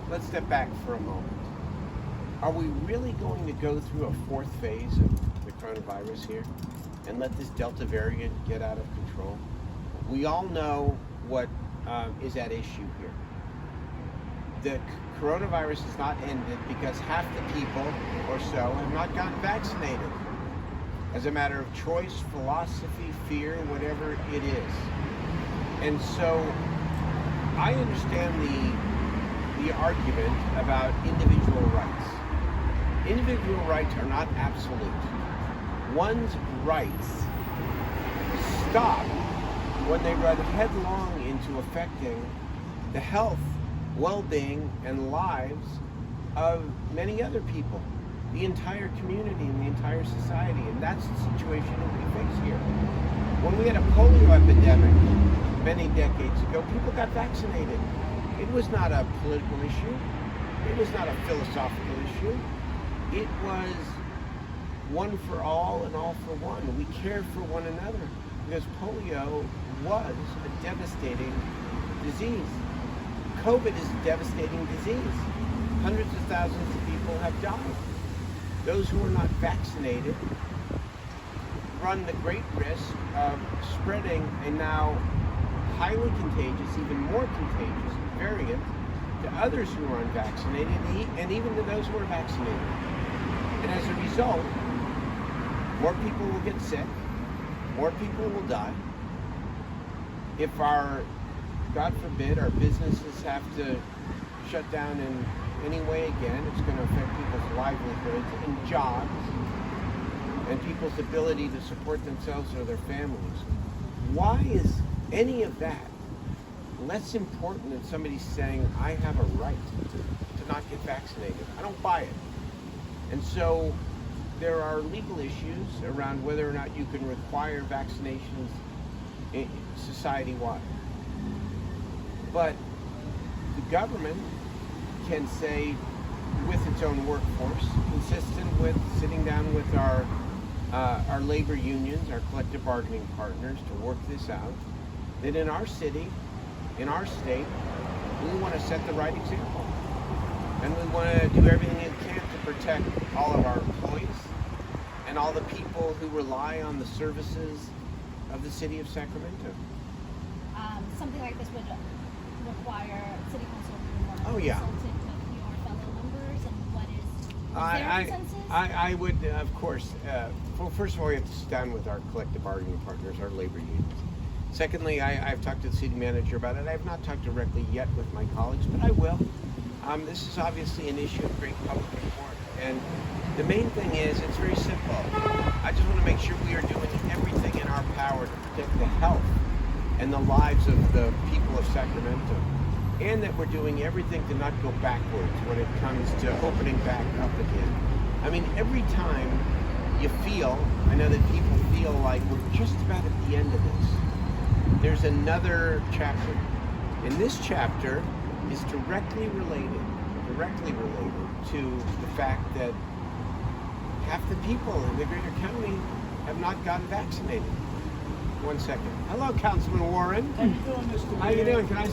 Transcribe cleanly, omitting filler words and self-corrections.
let's step back for a moment. Are we really going to go through a fourth phase of the coronavirus here and let this Delta variant get out of control? We all know what is at issue here. The coronavirus has not ended because half the people or so have not gotten vaccinated as a matter of choice, philosophy, fear, whatever it is. And so I understand the argument about individual rights. Individual rights are not absolute. One's rights stop when they run headlong into affecting the health, well-being, and lives of many other people, the entire community and the entire society. And that's the situation that we face here. When we had a polio epidemic many decades ago, people got vaccinated. It was not a political issue. It was not a philosophical issue. It was one for all and all for one. We cared for one another because polio was a devastating disease. COVID is a devastating disease. Hundreds of thousands of people have died. Those who are not vaccinated run the great risk of spreading a now highly contagious, even more contagious variant to others who are unvaccinated and even to those who are vaccinated. And as a result, more people will get sick, more people will die. If God forbid, our businesses have to shut down in any way again, it's going to affect people's livelihoods and jobs and people's ability to support themselves or their families. Why is any of that less important than somebody saying, I have a right to not get vaccinated? I don't buy it. And so there are legal issues around whether or not you can require vaccinations society-wide. But the government can say, with its own workforce, consistent with sitting down with our labor unions, our collective bargaining partners to work this out, that in our city, in our state, we want to set the right example. And we want to do everything we can to protect all of our employees and all the people who rely on the services of the city of Sacramento. Something like this would require city council to Oh, yeah. consult with your fellow members, and what is there a consensus? I would, of course, well, first of all, we have to sit down with our collective bargaining partners, our labor unions. Secondly, I've talked to the city manager about it. I have not talked directly yet with my colleagues, but I will. This is obviously an issue of great public import. And the main thing is, it's very simple. I just want to make sure we are doing everything in our power to protect the health and the lives of the people of Sacramento, and that we're doing everything to not go backwards when it comes to opening back up again. I mean, every time you feel, I know that people feel like we're just about at the end of this, there's another chapter. And this chapter is directly related to the fact that half the people in the greater county have not gotten vaccinated. One second. Hello, Councilman Warren. How you doing, Mr. How you doing? Can I